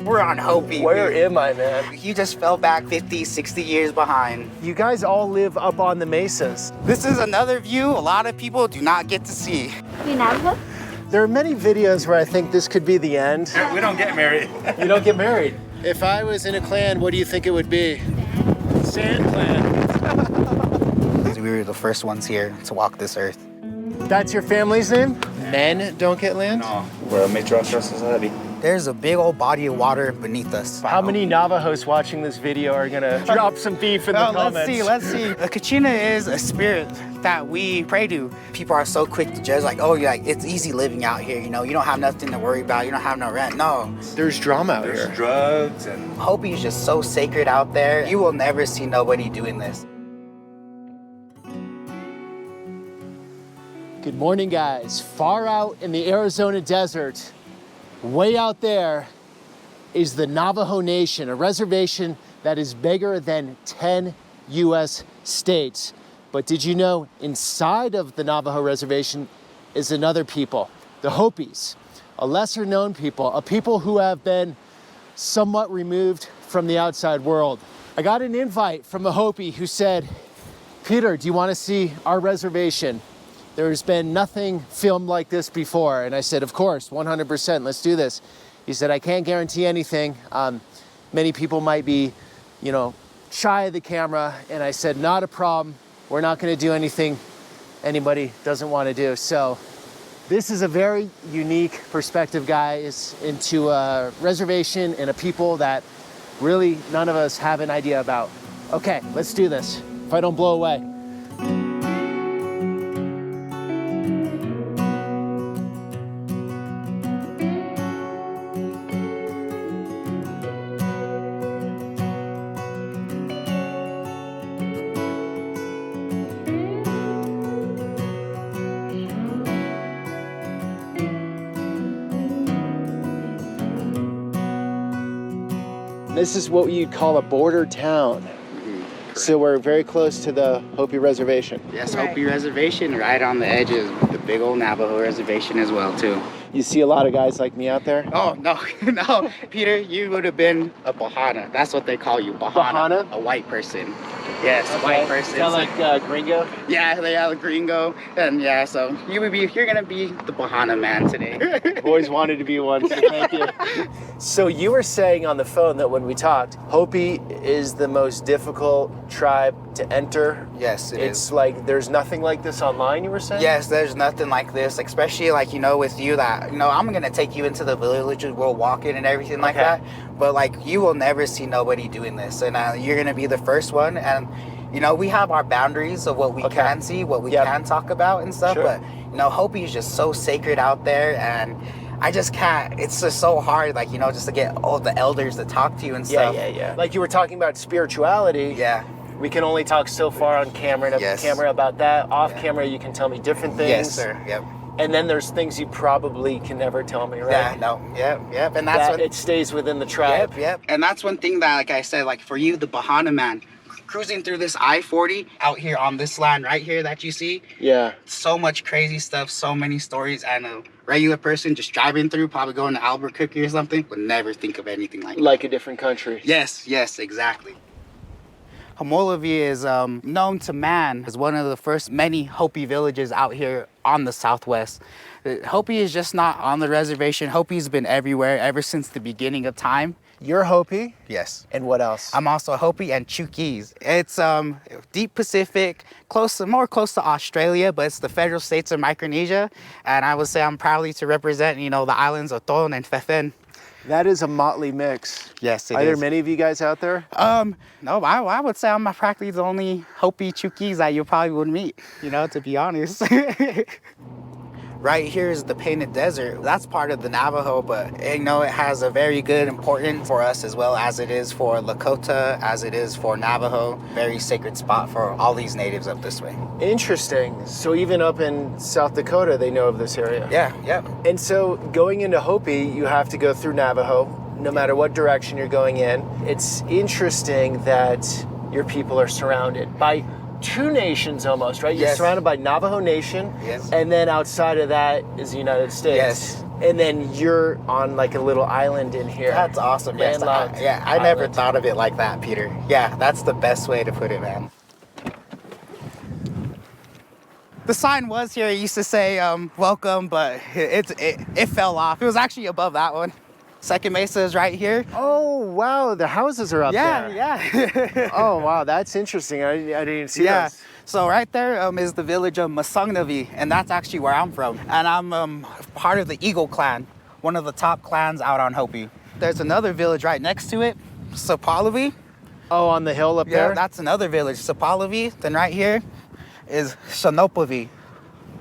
We're on Hopi. Where am I, man? You just fell back 50, 60 years behind. You guys all live up on the mesas. This is another view a lot of people do not get to see. You Navajo? There are many videos where I think this could be the end. We don't get married. You don't get married. If I was in a clan, what do you think it would be? Sand clan. We were the first ones here to walk this earth. That's your family's name? Men don't get land? No, we're a matriarchal society. There's a big old body of water beneath us. How many Navajos watching this video are gonna drop some beef in the comments? Let's see. A kachina is a spirit that we pray to. People are so quick to judge, like, oh, it's easy living out here, you don't have nothing to worry about, you don't have no rent. No. There's drama out There's here. drugs and... Hopi is just so sacred out there. You will never see nobody doing this. Good morning, guys. Far out in the Arizona desert, way out there, is the Navajo Nation, a reservation that is bigger than 10 U.S. states. But did you know inside of the Navajo reservation is another people, the Hopis, a lesser known people, a people who have been somewhat removed from the outside world. I got an invite from a Hopi who said, Peter, do you want to see our reservation? There's been nothing filmed like this before. And I said, of course, 100%, let's do this. He said, I can't guarantee anything. Many people might be, shy of the camera. And I said, not a problem. We're not gonna do anything anybody doesn't wanna do. So this is a very unique perspective, guys, into a reservation and a people that really none of us have an idea about. Okay, let's do this, if I don't blow away. This is what you'd call a border town. So we're very close to the Hopi Reservation. Yes, Hopi Reservation, right on the edges of the big old Navajo Reservation as well, too. You see a lot of guys like me out there? Oh, no, no. Peter, you would have been a Bahana. That's what they call you, Bahana. Bahana? A white person. Yes, a white person. Kind of like Gringo? Yeah, they are the gringo. And yeah, so you're gonna be the Bahana man today. I've always wanted to be one, so thank you. So you were saying on the phone that when we talked, Hopi is the most difficult tribe to enter. Yes, It's like, there's nothing like this online, you were saying? Yes, there's nothing like this, especially like, with you that, I'm gonna take you into the villages, we'll walk in and everything like that. But like, you will never see nobody doing this. And you're gonna be the first one. And, we have our boundaries of what we can see, what we can talk about and stuff. Sure. But, Hopi is just so sacred out there. And I just can't, it's just so hard, like, just to get all the elders to talk to you and stuff. Yeah. Like you were talking about spirituality. Yeah. We can only talk so far on camera about that. Off camera, you can tell me different things. Yes, sir. Yep. And then there's things you probably can never tell me, right? Yeah, no, yep. And that's that it stays within the tribe. Yep. And that's one thing that, like I said, like for you, the Bahana man, cruising through this I-40 out here on this land right here that you see. Yeah. So much crazy stuff, so many stories. And a regular person just driving through, probably going to Albuquerque or something, would never think of anything like that. Like a different country. Yes, exactly. Homolovi is known to man as one of the first many Hopi villages out here on the Southwest. Hopi is just not on the reservation. Hopi's been everywhere ever since the beginning of time. You're Hopi? Yes. And what else? I'm also Hopi and Chukis. It's deep Pacific, more close to Australia, but it's the federal states of Micronesia. And I would say I'm proudly to represent, the islands of Ton and Fefen. That is a motley mix. Yes, it is. Are there many of you guys out there? No, I would say I'm practically the only Hopi Chukis that you probably would meet, to be honest. Right here is the Painted Desert. That's part of the Navajo, but it has a very good importance for us as well as it is for Lakota, as it is for Navajo. Very sacred spot for all these natives up this way. Interesting. So even up in South Dakota, they know of this area. Yeah. And so going into Hopi, you have to go through Navajo, no matter what direction you're going in. It's interesting that your people are surrounded by two nations almost, right? You're surrounded by Navajo Nation, and then outside of that is the United States. Yes. and then you're on like a little island in here. That's awesome. Yes, Landlocked I never island. thought of it like that, Peter. Yeah, that's the best way to put it, man. The sign was here. It used to say welcome, but it fell off. It was actually above that one. Second Mesa is right here. Oh wow, the houses are up there. Yeah. Oh wow, that's interesting. I didn't see Yeah. those. So right there is the village of Masangnavi, and that's actually where I'm from. And I'm part of the Eagle clan, one of the top clans out on Hopi. There's another village right next to it, Sapalavi. Oh, on the hill up Yeah, there? that's another village, Sapalavi. Then right here is Shanopavi.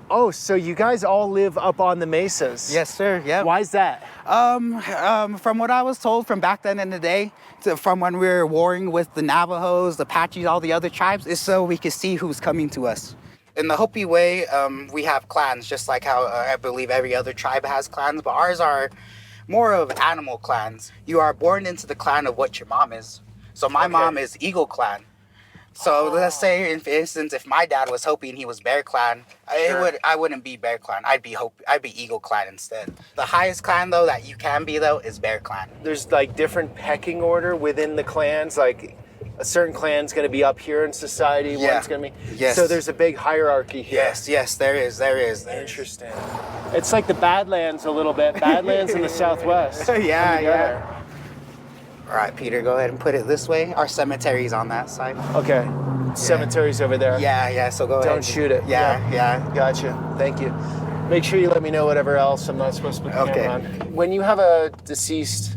Oh, so you guys all live up on the mesas? Yes, sir. Yeah. Why is that? From what I was told from back then in the day, from when we were warring with the Navajos, the Apaches, all the other tribes, is so we could see who's coming to us. In the Hopi way, we have clans, just like how I believe every other tribe has clans, but ours are more of animal clans. You are born into the clan of what your mom is. So my mom is Eagle clan. So let's say, for instance, if my dad was Hopi and he was Bear Clan, I wouldn't be Bear Clan. I'd be Eagle Clan instead. The highest clan though that you can be though is Bear Clan. There's like different pecking order within the clans, like a certain clan's gonna be up here in society, Yeah. one's gonna be... Yes. So there's a big hierarchy here. Yes, there is. Interesting. It's like the Badlands a little bit. Badlands in the Southwest. Yeah. All right, Peter, go ahead and put it this way. Our cemetery's on that side. Okay. Cemetery's over there. Yeah, so go ahead. Don't shoot it. Yeah. Gotcha. Thank you. Make sure you let me know whatever else I'm not supposed to put the camera on. When you have a deceased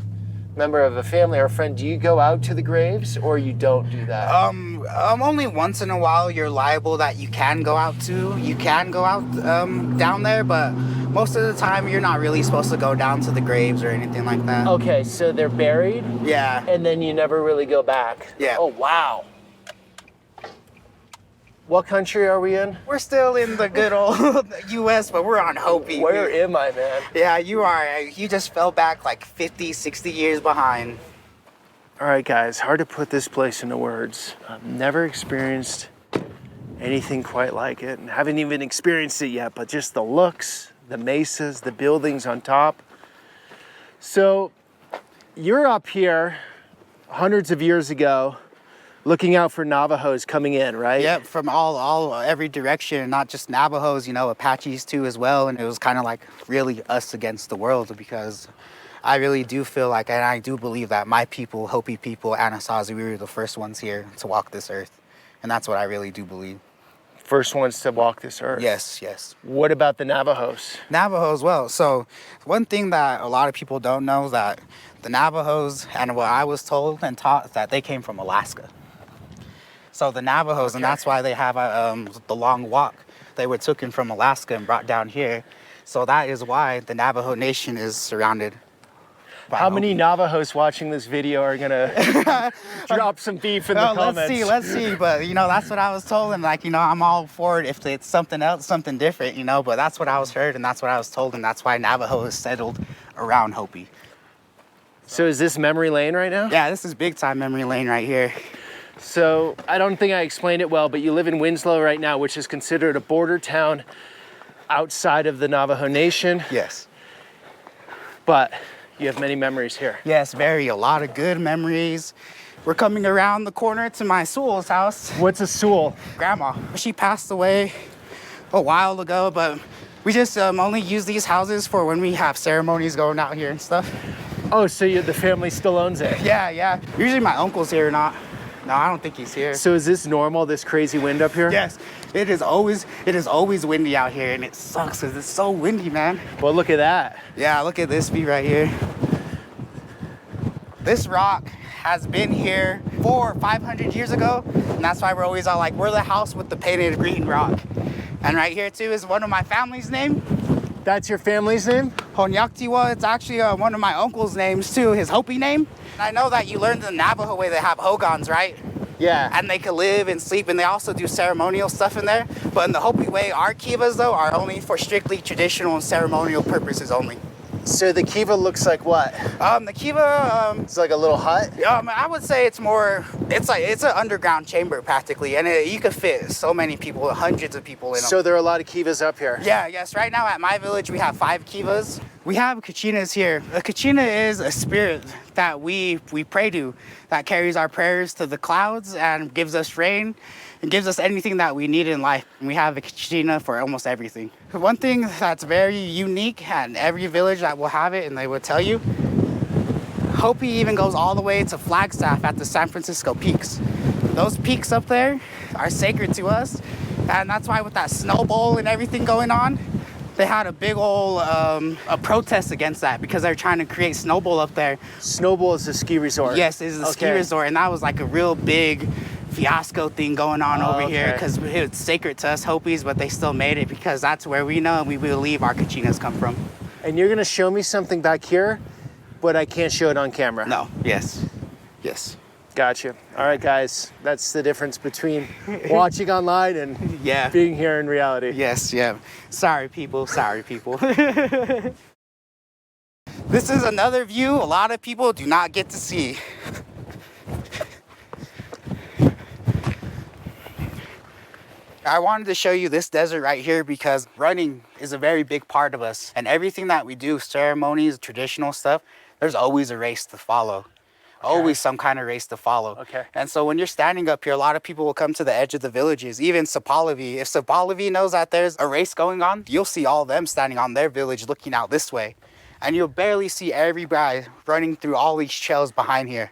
member of a family or a friend, do you go out to the graves or you don't do that? Only once in a while you're liable that you can go out down there, but most of the time you're not really supposed to go down to the graves or anything like that. Okay, so they're buried Yeah. and then you never really go back. Yeah. Oh, wow. What country are we in? We're still in the good old U.S., but we're on Hopi. Where am I, man? Yeah, you are. You just fell back like 50, 60 years behind. All right, guys, hard to put this place into words. I've never experienced anything quite like it and haven't even experienced it yet, but just the looks, the mesas, the buildings on top. So you're up here hundreds of years ago looking out for Navajos coming in, right? Yep, from every direction, not just Navajos, Apaches too as well. And it was kind of like really us against the world, because I really do feel like, and I do believe that my people, Hopi people, Anasazi, we were the first ones here to walk this earth. And that's what I really do believe. First ones to walk this earth. Yes. What about the Navajos? Navajos, well, so one thing that a lot of people don't know is that the Navajos, and what I was told and taught, that they came from Alaska. So the Navajos, and that's why they have the long walk. They were taken from Alaska and brought down here. So that is why the Navajo Nation is surrounded by How many Hopi. Navajos watching this video are gonna drop some beef in the comments? Let's see. But that's what I was told, and I'm all for it if it's something else, something different, But that's what I was heard, and that's what I was told, and that's why Navajo is settled around Hopi. So is this memory lane right now? Yeah, this is big time memory lane right here. So I don't think I explained it well, but you live in Winslow right now, which is considered a border town outside of the Navajo Nation. Yes. But you have many memories here. Yes, a lot of good memories. We're coming around the corner to my Sewell's house. What's a Sewell? Grandma. She passed away a while ago, but we just only use these houses for when we have ceremonies going out here and stuff. Oh, so the family still owns it? Yeah. Usually my uncle's here or not. No, I don't think he's here. So is this normal, this crazy wind up here? Yes, it is always windy out here, and it sucks because it's so windy, man. Well, look at that. Yeah, look at this view right here. This rock has been here 400 or 500 years ago, and that's why we're always all like, we're the house with the painted green rock. And right here too is one of my family's name. That's your family's name? Honyaktiwa. It's actually one of my uncle's names too, his Hopi name. I know that you learned the Navajo way they have hogans, right? Yeah. And they can live and sleep, and they also do ceremonial stuff in there. But in the Hopi way, our kivas though are only for strictly traditional and ceremonial purposes only. So the kiva looks like what? The kiva, It's like a little hut? I would say it's an underground chamber practically, and you could fit so many people, hundreds of people in them. So there are a lot of kivas up here. Yes. Right now at my village, we have 5 kivas. We have kachinas here. A kachina is a spirit that we pray to, that carries our prayers to the clouds and gives us rain and gives us anything that we need in life. And we have a kachina for almost everything. One thing that's very unique, and every village that will have it, and they will tell you, Hopi even goes all the way to Flagstaff at the San Francisco peaks. Those peaks up there are sacred to us, and that's why with that snow bowl and everything going on, they had a big old a protest against that because they're trying to create Snowbowl up there. Snowbowl is a ski resort. Yes, it's a ski resort, and that was like a real big fiasco thing going on over here because it's sacred to us Hopis, but they still made it because that's where we know and we believe our kachinas come from. And you're gonna show me something back here, but I can't show it on camera. No, yes, yes. Gotcha. All right, guys, that's the difference between watching online and being here in reality. Yes, yeah. Sorry, people. Sorry, people. This is another view a lot of people do not get to see. I wanted to show you this desert right here because running is a very big part of us. And everything that we do, ceremonies, traditional stuff, there's always a race to follow. Always some kind of race to follow. Okay. And so when you're standing up here, a lot of people will come to the edge of the villages, even Sapalavi. If Sapalavi knows that there's a race going on, you'll see all of them standing on their village looking out this way. And you'll barely see everybody running through all these trails behind here.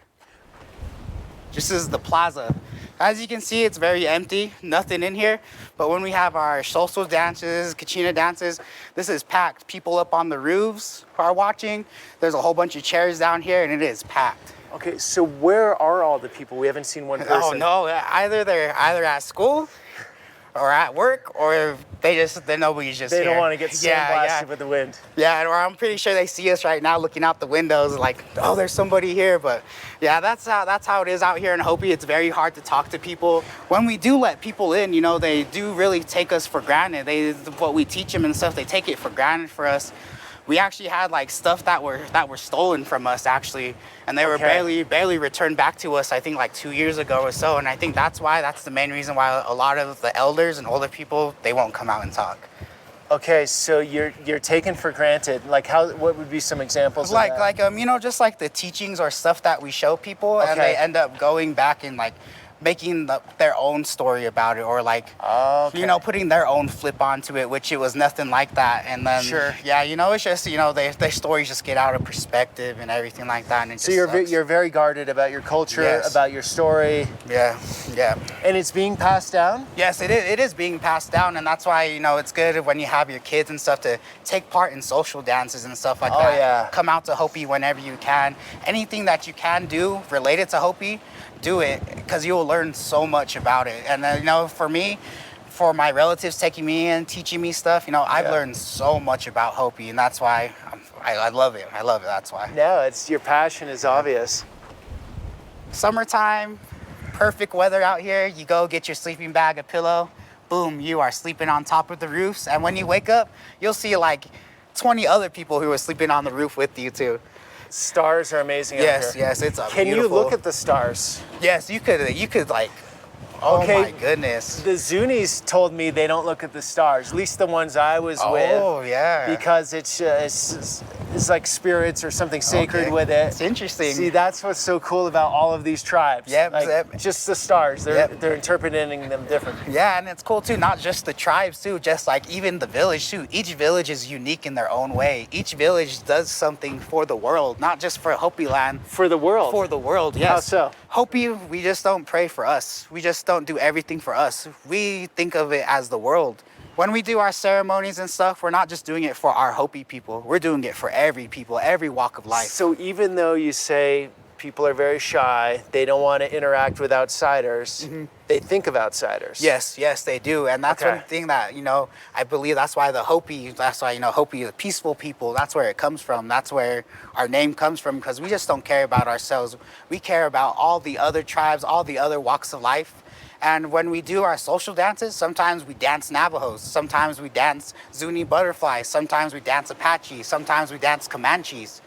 This is the plaza. As you can see, it's very empty, nothing in here. But when we have our social dances, kachina dances, this is packed. People up on the roofs are watching. There's a whole bunch of chairs down here and it is packed. Okay, so where are all the people? We haven't seen one person. Oh no, either they're at school or at work, or nobody's just They here. don't want to get sandblasted with the wind. Yeah, or I'm pretty sure they see us right now looking out the windows like, oh, there's somebody here. But yeah, that's how it is out here in Hopi. It's very hard to talk to people. When we do let people in, you know, they do really take us for granted. What we teach them and stuff, they take it for granted for us. We actually had like stuff that were stolen from us actually, and they were barely returned back to us. I think like 2 years ago or so, and I think that's the main reason why a lot of the elders and older people, they won't come out and talk. Okay, so you're taken for granted. Like what would be some examples of that? You know, just like the teachings or stuff that we show people, and they end up going back and like making their own story about it, or like you know, putting their own flip onto it, which it was nothing like that. And then yeah, you know, it's just, you know, their stories just get out of perspective and everything like that. And it so just you're very guarded about your culture, about your story. Yeah. And it's being passed down? Yes, it is being passed down, and that's why, you know, it's good when you have your kids and stuff to take part in social dances and stuff like that. Yeah. Come out to Hopi whenever you can. Anything that you can do related to Hopi, do it, because you will learn so much about it. And then, you know, for me, for my relatives taking me in, teaching me stuff, you know, I've learned so much about Hopi, and that's why I love it. I love it, that's why. No, it's your passion is obvious. Summertime, perfect weather out here. You go get your sleeping bag, a pillow, boom, you are sleeping on top of the roofs. And when you wake up, you'll see like 20 other people who are sleeping on the roof with you too. Stars are amazing out here. Yes, it's Can beautiful. you look at the stars? Yes, you could like, oh my goodness. The Zunis told me they don't look at the stars, at least the ones I was with. Oh, yeah. Because it's like spirits or something sacred with it. It's interesting. See, that's what's so cool about all of these tribes. Yep. Like, just the stars, they're interpreting them differently. Yeah, and it's cool too, not just the tribes too, just like even the village too. Each village is unique in their own way. Each village does something for the world, not just for Hopi land. For the world? For the world, yes. How so? Hopi, we just don't pray for us. We just don't do everything for us. We think of it as the world. When we do our ceremonies and stuff, we're not just doing it for our Hopi people. We're doing it for every people, every walk of life. So even though you say people are very shy, they don't want to interact with outsiders, they think of outsiders. Yes, they do. And that's one thing that, you know, I believe that's why, you know, Hopi, the peaceful people, that's where it comes from. That's where our name comes from, because we just don't care about ourselves. We care about all the other tribes, all the other walks of life. And when we do our social dances, sometimes we dance Navajos, sometimes we dance Zuni butterflies, sometimes we dance Apache, sometimes we dance Comanches.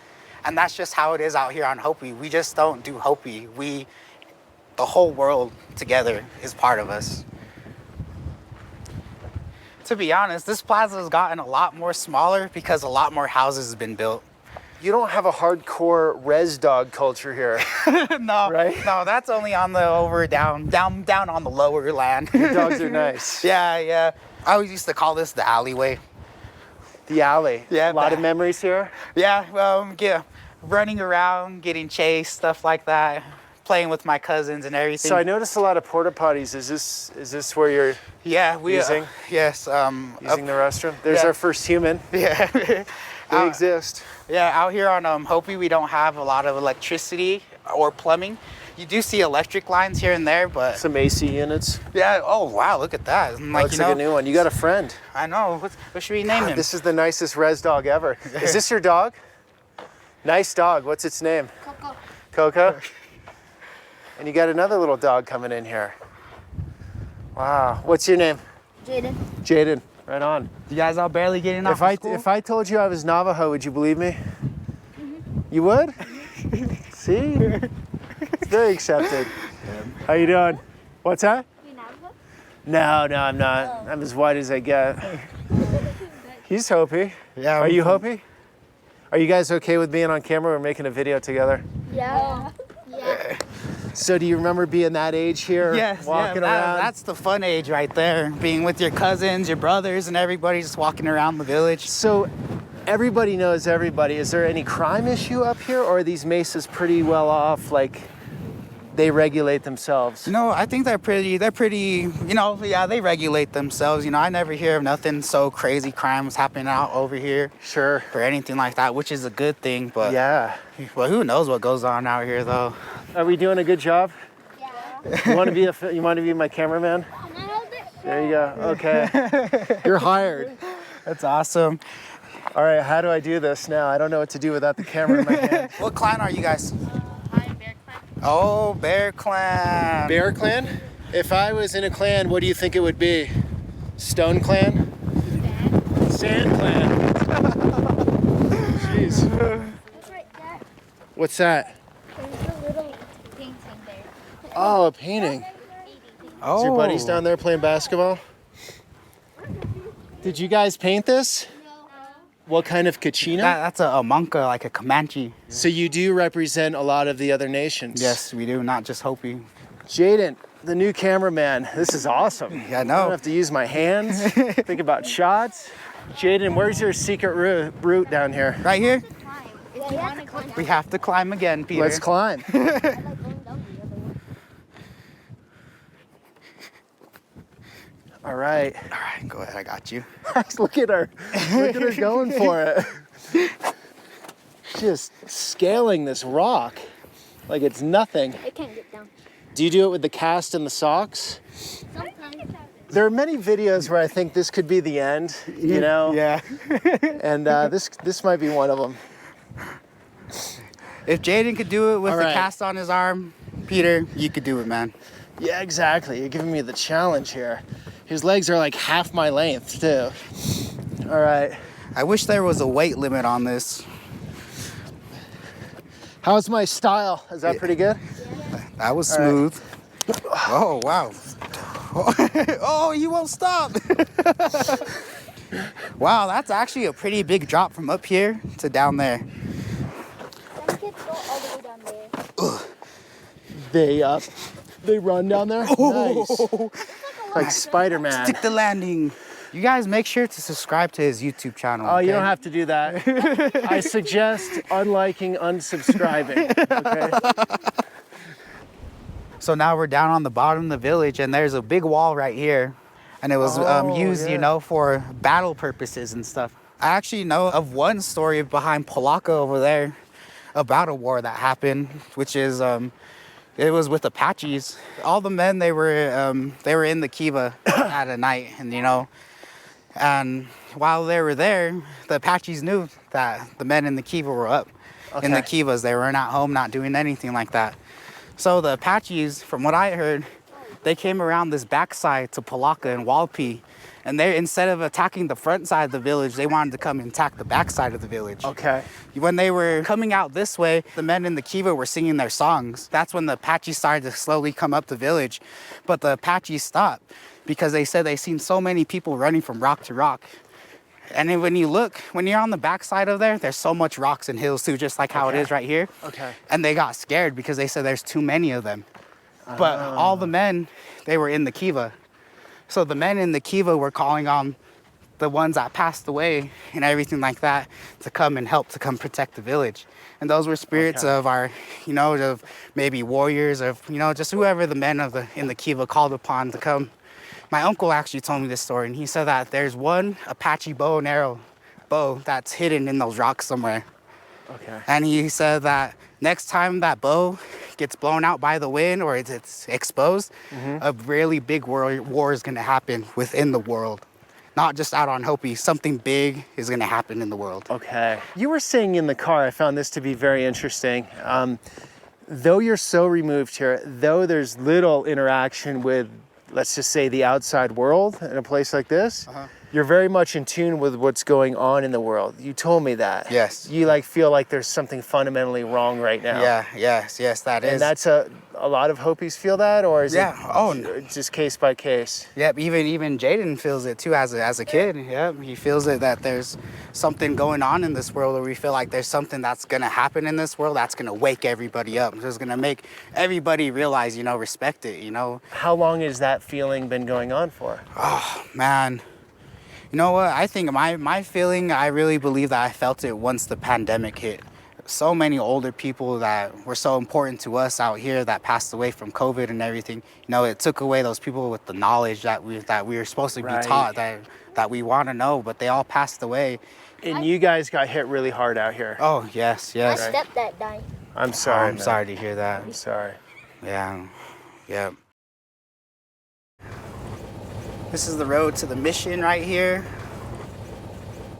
And that's just how it is out here on Hopi. We just don't do Hopi. The whole world together is part of us. To be honest, this plaza has gotten a lot more smaller because a lot more houses have been built. You don't have a hardcore res dog culture here. No, Right? no, that's only on the down on the lower land. Your dogs are nice. Yeah. I always used to call this the alleyway. The alley. Yeah, A lot the- of memories here. Yeah, running around, getting chased, stuff like that, playing with my cousins and everything. So I noticed a lot of porta potties. Is this where you're yeah, we using? Yes, using the restroom? There's yeah. our first human. yeah. They exist. Yeah, out here on Hopi, we don't have a lot of electricity or plumbing. You do see electric lines here and there, but Some AC units. yeah. Oh wow, look at that! And, Looks like a new one. You got a friend. I know. What should we name him? This is the nicest res dog ever. Is this your dog? Nice dog. What's its name? Coco. Coco? And you got another little dog coming in here. Wow. What's your name? Jaden. Jaden. Right on. You guys all barely getting off of school? If I told you I was Navajo, would you believe me? You would? See? It's very accepted. How you doing? What's that? You Navajo? No, I'm not. I'm as white as I get. He's Hopi. Yeah. Are you Hopi? Are you guys okay with being on camera? We're making a video together. Yeah. Yeah. So do you remember being that age here? Yes, Walking yeah, around? that's the fun age right there. Being with your cousins, your brothers, and everybody just walking around the village. So everybody knows everybody. Is there any crime issue up here, or are these mesas pretty well off, like they regulate themselves? No, I think they're pretty, they regulate themselves. I never hear of nothing so crazy crimes happening out over here Sure. or anything like that, which is a good thing. But Yeah. well, who knows what goes on out here though? Are we doing a good job? Yeah. You want to be my cameraman? There you go. Okay. You're hired. That's awesome. All right, how do I do this now? I don't know what to do without the camera in my hand. What clan are you guys? I'm Bear Clan. Oh, Bear Clan. Bear Clan? If I was in a clan, what do you think it would be? Stone Clan? Sand Clan. Jeez. That's right there. What's that? There's a little painting there. Oh, a painting. Oh. Is your buddies down there playing basketball? Did you guys paint this? What kind of kachina? That's a Monka, like a Comanche. So you do represent a lot of the other nations. Yes, we do, not just Hopi. Jaden, the new cameraman. This is awesome. Yeah, I I know. don't have to use my hands. Think about shots. Jaden, where's your secret route down here? Right here, Climb. If you want to climb. we have to climb again, Peter. Let's climb. I like going down the other one. All right. All right, go ahead, I got you. Look at her. Look at her going for it. Just scaling this rock like it's nothing. I can't get down. Do you do it with the cast and the socks? Sometimes. There are many videos where I think this could be the end, you know? Yeah. And this might be one of them. If Jaden could do it with All the right. cast on his arm, Peter, you could do it, man. Yeah, exactly. You're giving me the challenge here. His legs are like half my length, too. All right. I wish there was a weight limit on this. How's my style? Is that pretty good? That was All right. smooth. Oh, wow. Oh, you won't stop. Wow, that's actually a pretty big drop from up here to down there. Some kids go all the way down there. They run down there? Nice. Like Spider-Man. Stick the landing. You guys make sure to subscribe to his YouTube channel. Oh, you okay? don't have to do that. I suggest unliking, unsubscribing. Okay? So now we're down on the bottom of the village, and there's a big wall right here, and it was Oh, used, yeah. for battle purposes and stuff. I actually know of one story behind Palaka over there about a war that happened, which is it was with Apaches. All the men they were in the kiva at a night, and while they were there, the Apaches knew that the men in the kiva were up in the Okay. kivas. They were not home, not doing anything like that. So the Apaches, from what I heard, they came around this backside to Palaka and Walpi, And they, instead of attacking the front side of the village, they wanted to come and attack the back side of the village. Okay. When they were coming out this way, the men in the Kiva were singing their songs. That's when the Apaches started to slowly come up the village. But the Apaches stopped because they said they seen so many people running from rock to rock. And then when you look, when you're on the back side of there, there's so much rocks and hills too, just like how it is right here. Okay. And they got scared because they said there's too many of them. But all the men, they were in the Kiva. So the men in the Kiva were calling on the ones that passed away and everything like that to come and help to come protect the village. And those were spirits of our, you know, of maybe warriors, of, you know, just whoever the men of in the Kiva called upon to come. My uncle actually told me this story, and he said that there's one Apache bow and arrow bow that's hidden in those rocks somewhere. Okay. And he said that next time that bow gets blown out by the wind or it's exposed, a really big war is going to happen within the world. Not just out on Hopi. Something big is going to happen in the world. Okay. You were saying in the car, I found this to be very interesting. Though you're so removed here, though there's little interaction with, let's just say, the outside world in a place like this, you're very much in tune with what's going on in the world. You told me that. Yes. You like feel like there's something fundamentally wrong right now. Yeah, yes, that is. And that's a lot of Hopis feel that, or is it just case by case? Yep, even Jaden feels it too as a kid. Yep, he feels it that there's something going on in this world, or we feel like there's something that's gonna happen in this world that's gonna wake everybody up. It's gonna make everybody realize, you know, respect it, you know. How long has that feeling been going on for? Oh, man. You know what? I think my feeling, I really believe that I felt it once the pandemic hit. So many older people that were so important to us out here that passed away from COVID and everything. You know, it took away those people with the knowledge that we were supposed to be taught, that we want to know, but they all passed away. And you guys got hit really hard out here. Oh, yes. My stepdad died. I'm sorry. I'm sorry to hear that. I'm sorry. Yeah. This is the road to the mission right here.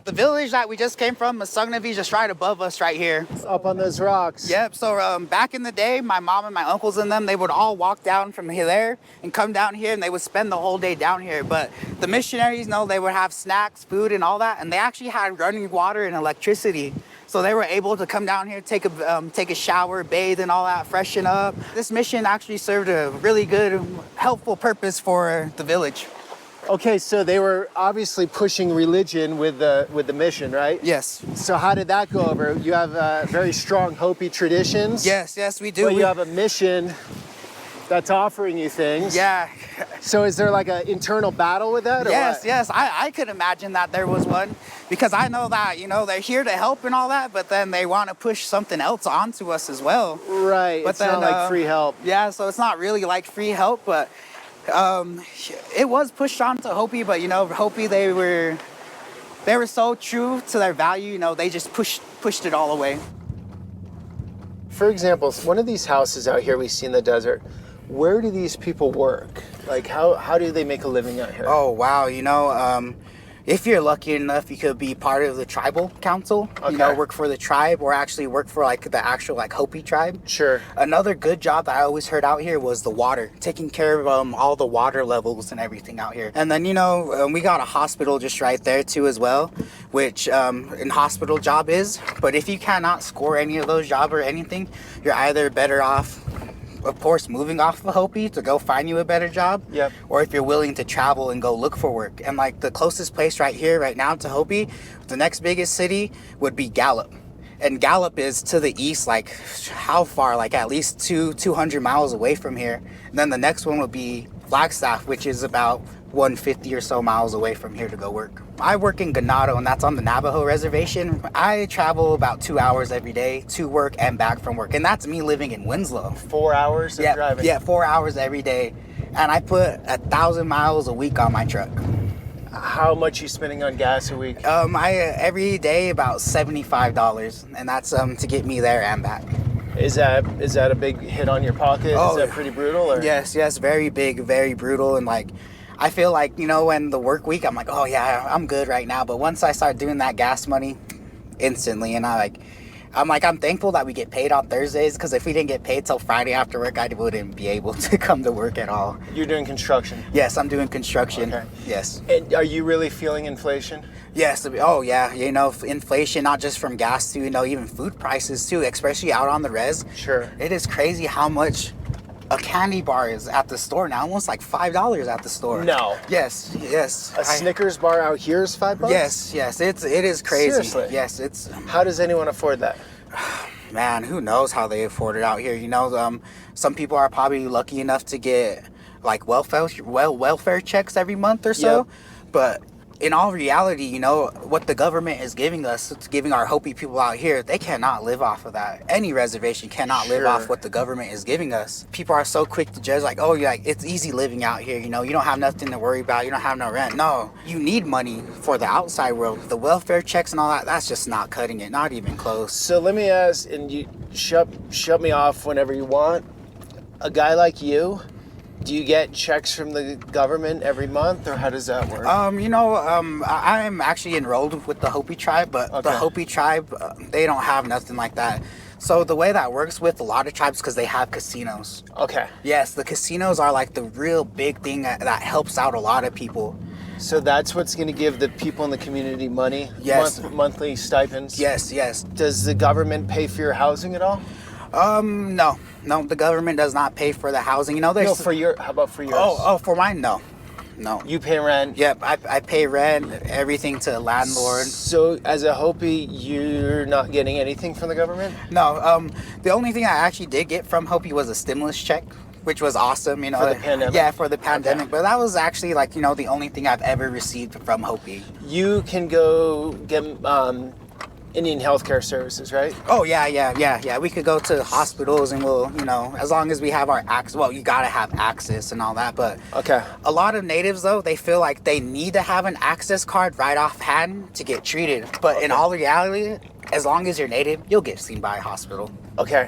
The village that we just came from, Masugnavi, just right above us right here. Up on those rocks. Yep, so back in the day, my mom and my uncles and them, they would all walk down from here there and come down here, and they would spend the whole day down here. But the missionaries, they would have snacks, food, and all that, and they actually had running water and electricity. So they were able to come down here, take a shower, bathe and all that, freshen up. This mission actually served a really good, helpful purpose for the village. Okay, so they were obviously pushing religion with the mission, right? Yes. So how did that go over? You have very strong Hopi traditions. Yes, we do. But you have a mission that's offering you things. Yeah. So is there like an internal battle with that? Or yes, what? I could imagine that there was one, because I know that, they're here to help and all that, but then they want to push something else onto us as well. Right, But it's not like free help. Yeah, so it's not really like free help, but it was pushed on to Hopi, but Hopi, they were so true to their value, they just pushed it all away. For example, one of these houses out here we see in the desert, where do these people work? Like how do they make a living out here? Oh wow, if you're lucky enough, you could be part of the tribal council, Okay. Work for the tribe, or actually work for the actual Hopi tribe. Sure. Another good job that I always heard out here was the water, taking care of all the water levels and everything out here. And then, we got a hospital just right there too as well, which in hospital job is, but if you cannot score any of those jobs or anything, you're either better off, of course, moving off of Hopi to go find you a better job. Yep. Or if you're willing to travel and go look for work. And the closest place right here, right now to Hopi, the next biggest city would be Gallup. And Gallup is to the east, how far? At least 200 miles away from here. And then the next one would be Flagstaff, which is about 150 or so miles away from here to go work. I work in Ganado, and that's on the Navajo reservation. I travel about 2 hours every day to work and back from work, and that's me living in Winslow. 4 hours of driving? Yeah, 4 hours every day, and I put 1,000 miles a week on my truck. How much you spending on gas a week? I every day about $75, and that's to get me there and back. Is that a big hit on your pocket? Oh, is that pretty brutal? Or? Yes, very big, very brutal, and I feel like, when the work week, I'm like, oh yeah, I'm good right now. But once I start doing that gas money, instantly, and I'm thankful that we get paid on Thursdays, because if we didn't get paid till Friday after work, I wouldn't be able to come to work at all. You're doing construction. Yes, I'm doing construction. Okay. Yes. And are you really feeling inflation? Yes. Oh, yeah. You know, inflation, not just from gas to, you know, even food prices too, especially out on the res. Sure. It is crazy how much a candy bar is at the store now. Almost like $5 at the store. No. Yes. Yes. A Snickers bar out here is $5? Yes. Yes. It is crazy. Seriously? Yes. It's. How does anyone afford that? Man, who knows how they afford it out here? You know, some people are probably lucky enough to get like welfare checks every month or so. Yep. But in all reality, you know, what the government is giving us, it's giving our Hopi people out here, they cannot live off of that. Any reservation cannot live off what the government is giving us. People are so quick to judge, like, oh, like, it's easy living out here. You know, you don't have nothing to worry about. You don't have no rent. No, you need money for the outside world. The welfare checks and all that, that's just not cutting it. Not even close. So let me ask, and you shut me off whenever you want. A guy like you, do you get checks from the government every month, or how does that work? You know, I am actually enrolled with the Hopi tribe, but the Hopi tribe, they don't have nothing like that. So the way that works with a lot of tribes, because they have casinos. Okay. Yes, the casinos are like the real big thing that helps out a lot of people. So that's what's going to give the people in the community money? Yes. Monthly stipends? Yes, yes. Does the government pay for your housing at all? No, the government does not pay for the housing. You know, there's. No, how about for yours? Oh, for mine, no. You pay rent? Yep, I pay rent, everything to the landlord. So as a Hopi, you're not getting anything from the government? No, the only thing I actually did get from Hopi was a stimulus check, which was awesome, you know. For the pandemic? Yeah, for the pandemic. Okay. But that was actually like, you know, the only thing I've ever received from Hopi. You can go get Indian healthcare services, right? Oh, yeah. We could go to hospitals and we'll, you know, as long as we have our access. Well, you gotta have access and all that, but Okay. a lot of natives, though, they feel like they need to have an access card right offhand to get treated. But in all reality, as long as you're native, you'll get seen by a hospital. Okay.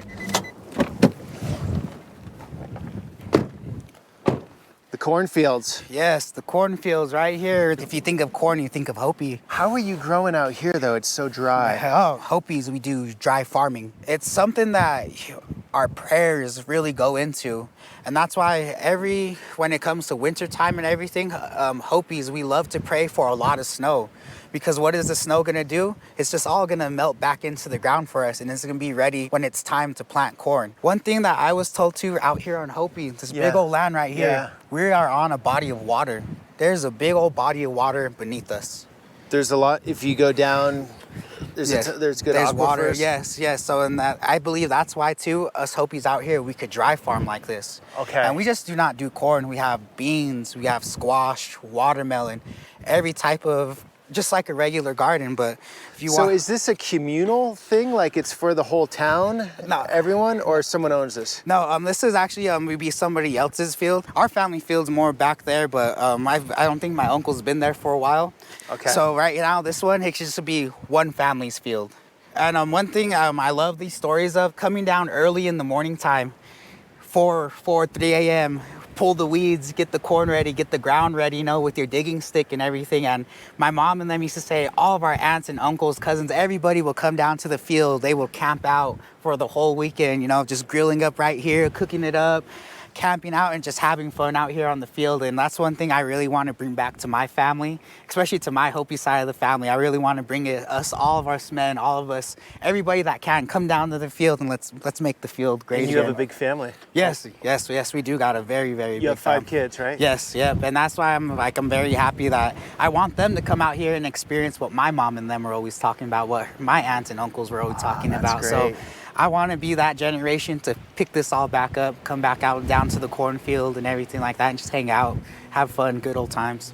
The cornfields. Yes, the cornfields right here. If you think of corn, you think of Hopi. How are you growing out here, though? It's so dry. Oh, Hopis, we do dry farming. It's something that our prayers really go into. And that's why when it comes to wintertime and everything, Hopis, we love to pray for a lot of snow. Because what is the snow gonna do? It's just all gonna melt back into the ground for us, and it's gonna be ready when it's time to plant corn. One thing that I was told too out here on Hopi, this big old land right here, we are on a body of water. There's a big old body of water beneath us. There's a lot. If you go down, there's good aquifers. Water. Yes. So in that, I believe that's why too, us Hopis out here, we could dry farm like this. Okay. And we just do not do corn. We have beans, we have squash, watermelon, every type of, just like a regular garden. But if you So want, is this a communal thing? Like it's for the whole town? No. Everyone? Or someone owns this? no, this is actually maybe somebody else's field. Our family field's more back there, but I don't think my uncle's been there for a while. Okay. So right now, this one, it just be one family's field. And one thing I love these stories of coming down early in the morning time, 3 a.m., pull the weeds, get the corn ready, get the ground ready, you know, with your digging stick and everything. And my mom and them used to say all of our aunts and uncles, cousins, everybody will come down to the field. They will camp out for the whole weekend, you know, just grilling up right here, cooking it up, camping out and just having fun out here on the field. And that's one thing I really want to bring back to my family, especially to my Hopi side of the family. I really want to bring it, us, all of us men, all of us, everybody that can, come down to the field and let's make the field great. And you have a big family. Yes, we do got a very, very big You have 5 family. kids, right? Yes, yep. And that's why I'm very happy that I want them to come out here and experience what my mom and them were always talking about, what my aunts and uncles were always talking about. great. So I want to be that generation to pick this all back up, come back out down to the cornfield and everything like that, and just hang out, have fun, good old times.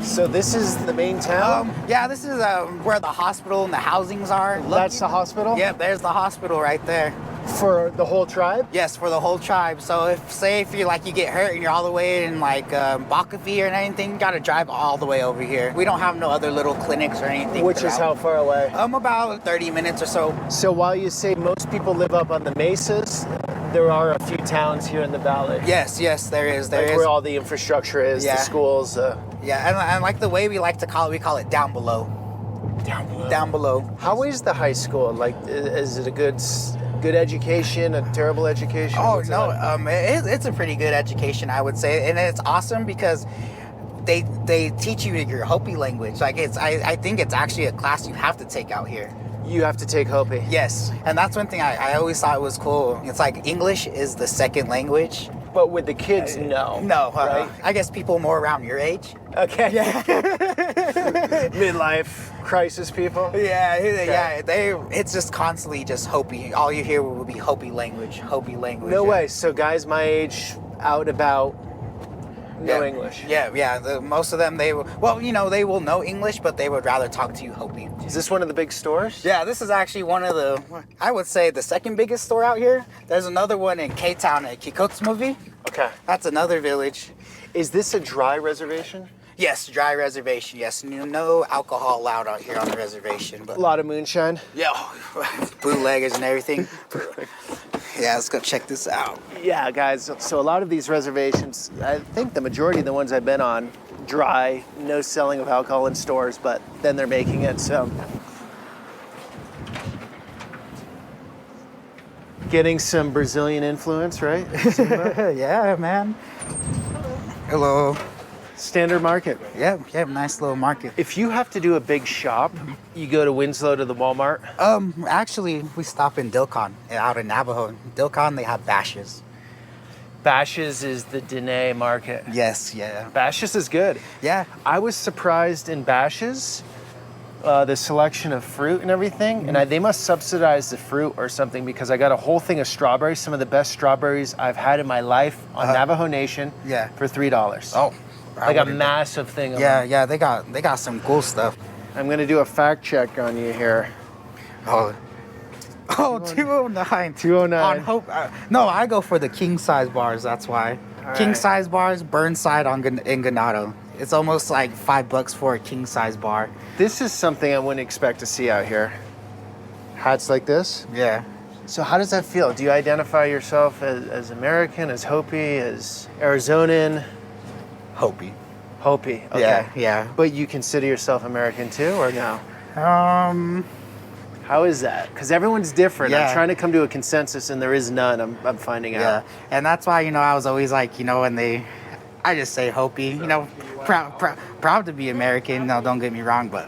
So this is the main town? Yeah, this is where the hospital and the housings are. That's the hospital? Yep, there's the hospital right there. For the whole tribe? Yes, for the whole tribe. So if you get hurt and you're all the way in like Bakafi or anything, you gotta drive all the way over here. We don't have no other little clinics or anything. Which is how far away? About 30 minutes or so. So while you say most people live up on the mesas, there are a few towns here in the valley. Yes, yes, there is. There Like is. where all the infrastructure is, Yeah. the schools. Yeah, and like the way we like to call it, we call it down below. Down below. Down below. How is the high school? Like, is it a good education, a terrible education? Oh What's it no, like? it's a pretty good education, I would say, and it's awesome because they teach you your Hopi language. Like I think it's actually a class you have to take out here. You have to take Hopi. Yes, and that's one thing I always thought was cool. It's like English is the second language. But with the kids, no. No, Right? I guess people more around your age. Okay. Yeah. Midlife crisis people. Yeah. It's just constantly just Hopi. All you hear will be Hopi language. No way. So guys my age out about know Yeah. English. Yeah. Most of them, they will know English, but they would rather talk to you Hopi. Is this one of the big stores? Yeah, this is actually one of the, I would say, the second biggest store out here. There's another one in K-Town at Kikotsmovi. Okay. That's another village. Is this a dry reservation? Yes, dry reservation. Yes, no alcohol allowed out here on the reservation. But A lot of moonshine. yeah, bootleggers and everything. Yeah, let's go check this out. Yeah, guys. So a lot of these reservations, I think the majority of the ones I've been on, dry, no selling of alcohol in stores, but then they're making it, so. Getting some Brazilian influence, right? Yeah, man. Hello. Standard market. Yeah, nice little market. If you have to do a big shop, you go to Winslow to the Walmart. Actually, we stop in Dilcon, out in Navajo. Dilcon, they have bashes. Bash's is the Dene market. Yes, yeah. Bash's is good. Yeah. I was surprised in Bash's, the selection of fruit and everything, and they must subsidize the fruit or something because I got a whole thing of strawberries, some of the best strawberries I've had in my life on Navajo Nation Yeah. for $3. Oh. Like a massive thing of them. Yeah, they got some cool stuff. I'm gonna do a fact check on you here. Oh, 209. 209. On Hope. No, I go for the king size bars. That's why. All King right. size bars, Burnside in Ganado. It's almost like $5 for a king size bar. This is something I wouldn't expect to see out here. Hats like this. Yeah. So how does that feel? Do you identify yourself as American, as Hopi, as Arizonan? Hopi. Hopi, okay. Yeah. But you consider yourself American too, or no? How is that? Because everyone's different. Yeah. I'm trying to come to a consensus, and there is none. I'm finding Yeah. out. And that's why, I was always like, when I just say Hopi, proud to be American. No, don't get me wrong, but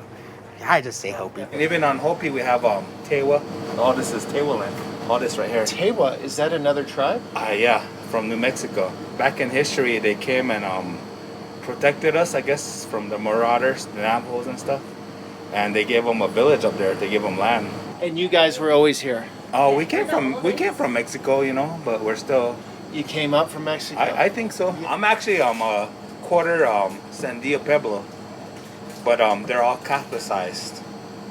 I just say Hopi. And even on Hopi, we have Tewa. All this is Tewa land. All this right here. Tewa, is that another tribe? Yeah, from New Mexico. Back in history, they came and protected us, I guess, from the marauders, the Navajos and stuff. And they gave them a village up there. They gave them land. And you guys were always here. Oh, we came from Mexico, but we're still. You came up from Mexico. I think so. I'm actually a quarter Sandia Pueblo, but they're all Catholicized,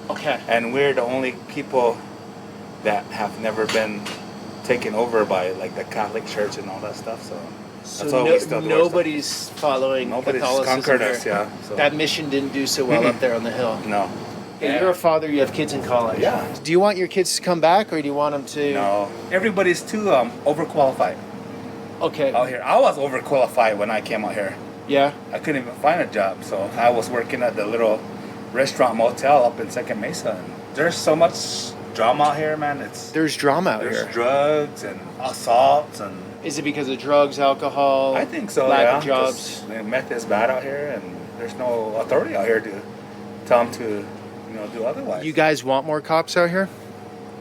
Okay. and we're the only people that have never been taken over by like the Catholic Church and all that stuff. So So that's why we still do our stuff. nobody's following Nobody's Catholicism conquered here. us, yeah. So. That mission didn't do so well up there on the hill. No. And you're a father, you have kids in college. Yeah. Do you want your kids to come back, or do you want them to? No. Everybody's too overqualified Okay. out here. I was overqualified when I came out here. Yeah. I couldn't even find a job, so I was working at the little restaurant motel up in Second Mesa. And there's so much drama out here, man. There's drama out There's here. drugs and assaults and Is it because of drugs, alcohol? I think so. Lack Yeah, of jobs. 'cause the meth is bad out here, and there's no authority out here to tell them to, do otherwise. You guys want more cops out here?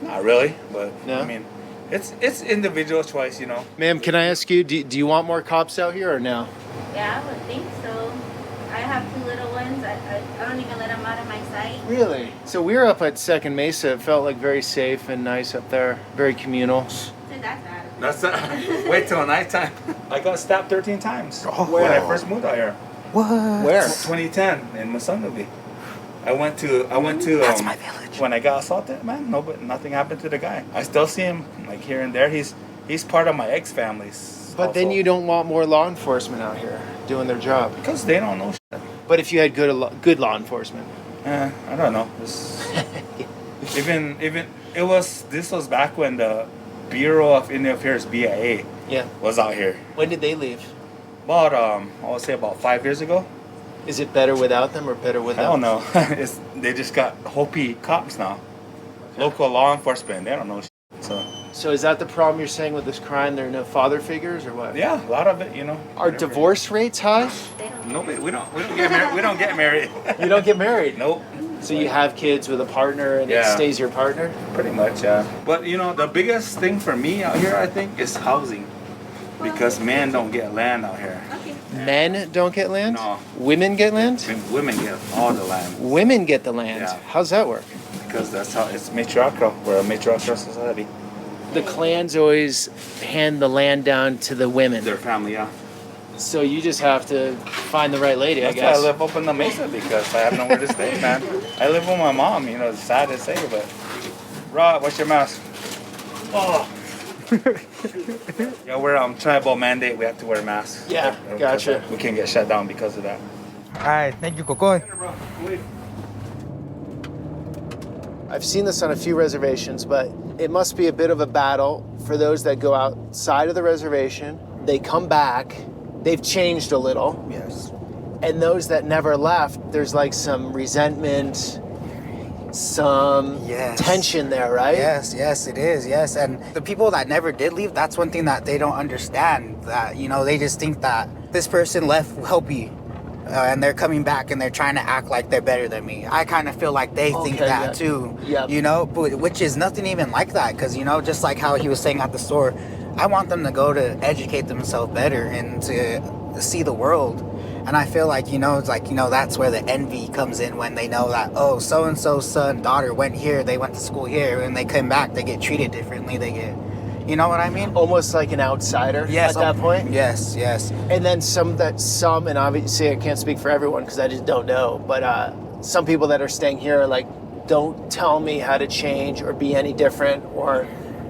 Not really, but No? I mean, it's individual choice, Ma'am, can I ask you, do you want more cops out here or no? Yeah, I would think so. I have two little ones. I don't even let them out of my sight. Really? So we were up at Second Mesa. It felt like very safe and nice up there, very communal. So that's bad. That's wait till nighttime. I got stabbed 13 times Oh, when I wow. first moved out here. What? Where? 2010 in Musungabi. I went to That's my village. when I got assaulted, man. Nothing happened to the guy. I still see him like here and there. He's part of my ex-family's But then household. you don't want more law enforcement out here doing their job. because they don't know shit. But if you had good law enforcement. I don't know. This was back when the Bureau of Indian Affairs, BIA, Yeah. was out here. When did they leave? About I would say about 5 years ago. Is it better without them or better with I them? don't know. They just got Hopi cops now. Local law enforcement. They don't know. So So is that the problem you're saying with this crime? There are no father figures or what? yeah, a lot of it, you know. Are divorce rates high? They don't. Nobody. We don't get married. We don't get married. You don't get married. Nope. So you have kids with a partner and it Yeah. stays your partner? Pretty much, yeah. But you know, the biggest thing for me out here, I think, is housing, because men don't get land out here. Okay. Men don't get land? No. Women get land? And women get all the land Women get the land. Yeah. How's that work? because that's how it's matriarchal. We're a matriarchal society. The clans always hand the land down to the women. Their family, yeah. So you just have to find the right lady, That's I why I guess. live up in the Mesa, because I have nowhere to stay, man. I live with my mom, you know, it's sad to say, but... Rod, what's your mask? Oh! Yeah, we're tribal mandate, we have to wear masks. Yeah, gotcha. We can't get shut down because of that. All right, thank you, Kokoy. I've seen this on a few reservations, but it must be a bit of a battle for those that go outside of the reservation. They come back, they've changed a little. Yes. And those that never left, there's like some resentment, some Yes. tension there, right? Yes, yes, it is. Yes, and the people that never did leave, that's one thing that they don't understand. That, you know, they just think that this person left Hopi, and they're coming back and they're trying to act like they're better than me. I kind of feel like they think Okay, that yeah. too. Yep. You know, but which is nothing even like that, because, you know, just like how he was saying at the store, I want them to go to educate themselves better and to see the world. And I feel like, you know, it's like, you know, that's where the envy comes in, when they know that, oh, so-and-so's son, daughter went here, they went to school here, and they come back, they get treated differently, they get, you know what I mean? Almost like an outsider Yes, at that point. Yes, yes. And then some, and obviously I can't speak for everyone because I just don't know, but some people that are staying here are like, don't tell me how to change or be any different or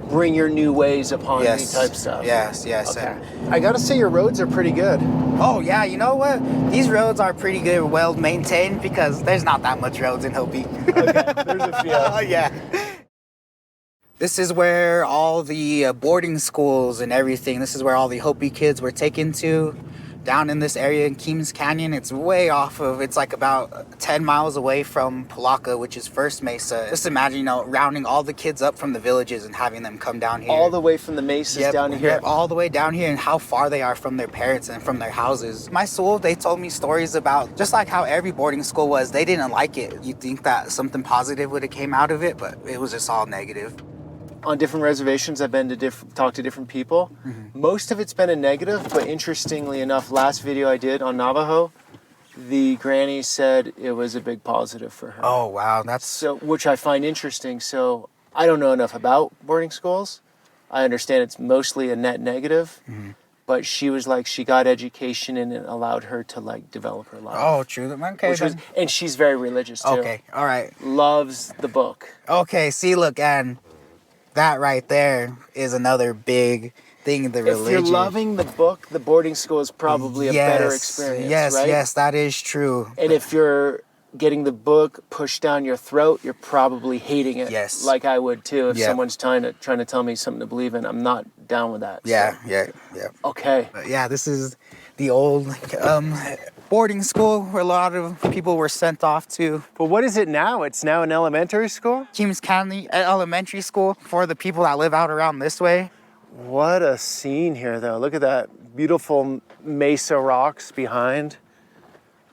bring your new ways upon Yes. me type stuff. Yes, yes. Okay. I gotta say your roads are pretty good. Oh, yeah, you know what? These roads are pretty good, well maintained, because there's not that much roads in Hopi. Okay, there's a few. Oh, yeah. This is where all the boarding schools and everything, this is where all the Hopi kids were taken to, down in this area in Keams Canyon. It's way off of, it's like about 10 miles away from Palaka, which is First Mesa. Just imagine, you know, rounding all the kids up from the villages and having them come down here. All the way from the mesas Yep, down to here. yep, all the way down here, and how far they are from their parents and from their houses. My school, they told me stories about just like how every boarding school was. They didn't like it. You'd think that something positive would have came out of it, but it was just all negative. On different reservations, I've been to talk to different people. Mm-hmm. Most of it's been a negative, but interestingly enough, last video I did on Navajo, the granny said it was a big positive for her. Oh, wow. That's So, which I find interesting. So I don't know enough about boarding schools. I understand it's mostly a net negative, but she was like, she got education and it allowed her to like develop her life. oh, true. Okay, Which was, and she's very religious too. okay, all right. Loves the book. Okay, see, look, and that right there is another big thing, the religion. If you're loving the book, the boarding school is probably a better Yes, experience, Yes, right? yes, that is true. And if you're getting the book pushed down your throat, you're probably hating it. Yes. Like I would too. If Yeah. someone's trying to tell me something to believe in, I'm not down with that. Yeah, So, yeah. okay. But yeah, this is the old boarding school where a lot of people were sent off to. But what is it now? It's now an elementary school? Keams County Elementary School for the people that live out around this way. What a scene here, though. Look at that beautiful mesa rocks behind.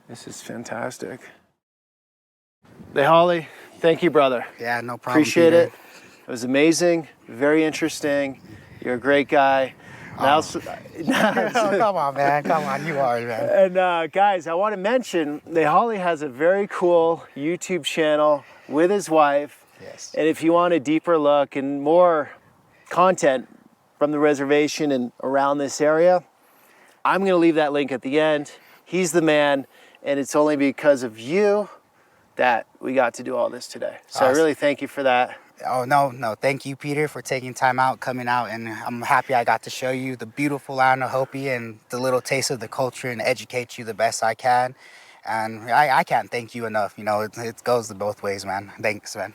This is fantastic. Hey, Holly, thank you, brother. Yeah, no problem. Appreciate Peter. it. It was amazing, very interesting. You're a great guy. Now, Oh, come on, man. Come on, you are, man. and guys, I want to mention that Holly has a very cool YouTube channel with his wife. Yes. And if you want a deeper look and more content from the reservation and around this area, I'm going to leave that link at the end. He's the man, and it's only because of you that we got to do all this today. So I Awesome. really thank you for that. Oh, no. Thank you, Peter, for taking time out, coming out, and I'm happy I got to show you the beautiful land of Hopi and the little taste of the culture and educate you the best I can. And I can't thank you enough. You know, it goes both ways, man. Thanks, man.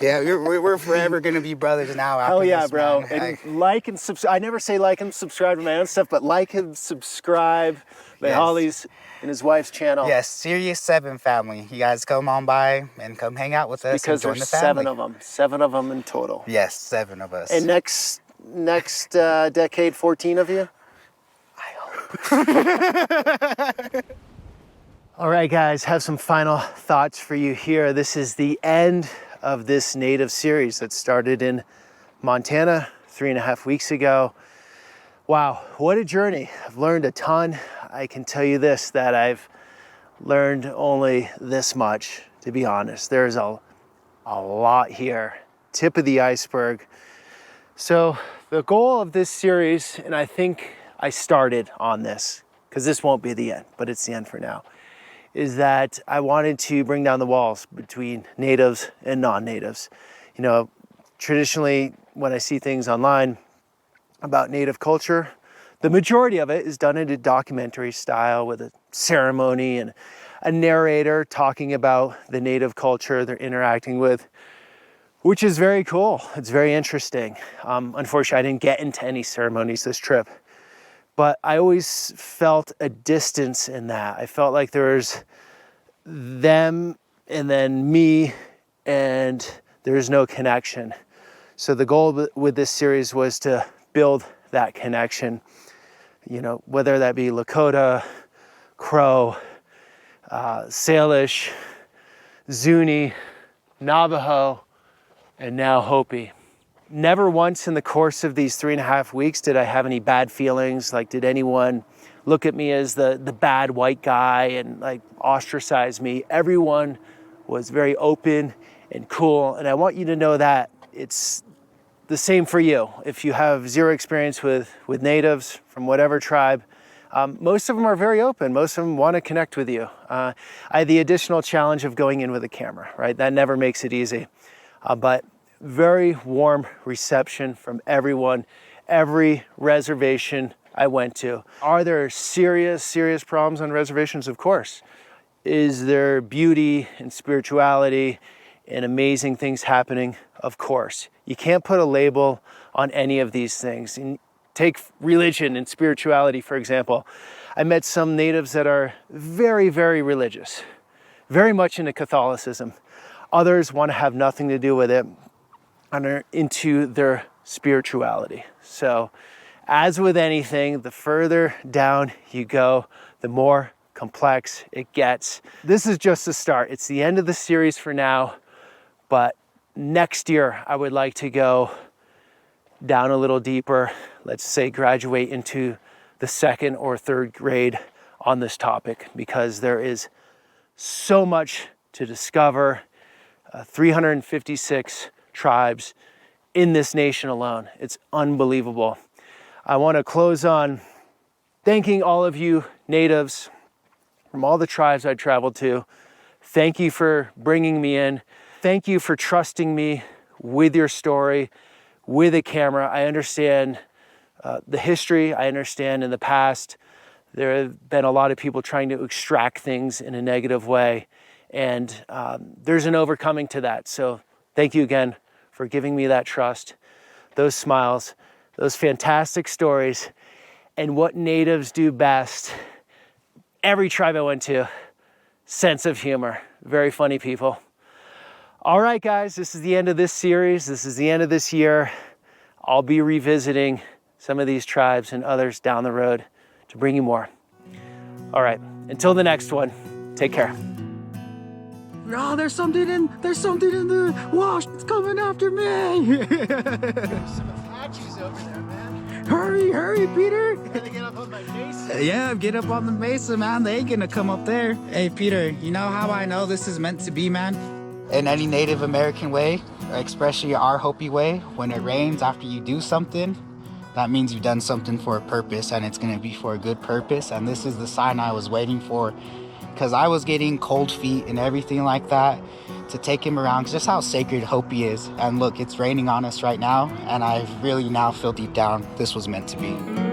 Yeah, we're forever gonna be brothers now. After Hell yeah, this, bro. man. And like and subscribe. I never say like and subscribe to my own stuff, but like and subscribe to Yes. Holly's and his wife's channel. Yes, Serious 7 family. You guys come on by and come hang out with us. Because and join there's the family. 7 of them in total. Yes, 7 of us. And next decade, 14 of you? All right, guys, have some final thoughts for you here. This is the end of this native series that started in Montana 3.5 weeks ago. Wow, what a journey. I've learned a ton. I can tell you this, that I've learned only this much, to be honest. There's a lot here, tip of the iceberg. So the goal of this series, and I think I started on this, because this won't be the end, but it's the end for now, is that I wanted to bring down the walls between natives and non-natives. You know, traditionally, when I see things online about native culture, the majority of it is done in a documentary style with a ceremony and a narrator talking about the native culture they're interacting with, which is very cool. It's very interesting. Unfortunately, I didn't get into any ceremonies this trip, but I always felt a distance in that. I felt like there was them and then me, and there's no connection. So the goal with this series was to build that connection, you know, whether that be Lakota, Crow, Salish, Zuni, Navajo, and now Hopi. Never once in the course of these 3.5 weeks did I have any bad feelings. Like, did anyone look at me as the bad white guy and like ostracize me? Everyone was very open and cool. And I want you to know that it's the same for you. If you have zero experience with natives from whatever tribe, most of them are very open. Most of them want to connect with you. I had the additional challenge of going in with a camera, right? That never makes it easy. But very warm reception from everyone, every reservation I went to. Are there serious problems on reservations? Of course. Is there beauty and spirituality and amazing things happening? Of course. You can't put a label on any of these things. And take religion and spirituality, for example. I met some natives that are very, very religious, very much into Catholicism. Others want to have nothing to do with it and are into their spirituality. So as with anything, the further down you go, the more complex it gets. This is just the start. It's the end of the series for now, but next year I would like to go down a little deeper, let's say graduate into the 2nd or 3rd grade on this topic, because there is so much to discover. 356 tribes in this nation alone. It's unbelievable. I want to close on thanking all of you natives from all the tribes I traveled to. Thank you for bringing me in. Thank you for trusting me with your story, with a camera. I understand the history. I understand in the past there have been a lot of people trying to extract things in a negative way, and there's an overcoming to that. So thank you again for giving me that trust, those smiles, those fantastic stories, and what natives do best. Every tribe I went to, sense of humor, very funny people. All right, guys, this is the end of this series. This is the end of this year. I'll be revisiting some of these tribes and others down the road to bring you more. All right, until the next one, take care. Oh, there's something in the wash. It's coming after me. There's some Apaches over there, man. Hurry, Peter. Gotta get up on my mesa. Yeah, get up on the mesa, man. They ain't gonna come up there. Hey, Peter, you know how I know this is meant to be, man? In any Native American way, especially our Hopi way, when it rains after you do something, that means you've done something for a purpose, and it's going to be for a good purpose. And this is the sign I was waiting for, because I was getting cold feet and everything like that, to take him around, just how sacred Hopi is. And look, it's raining on us right now, and I really now feel deep down this was meant to be.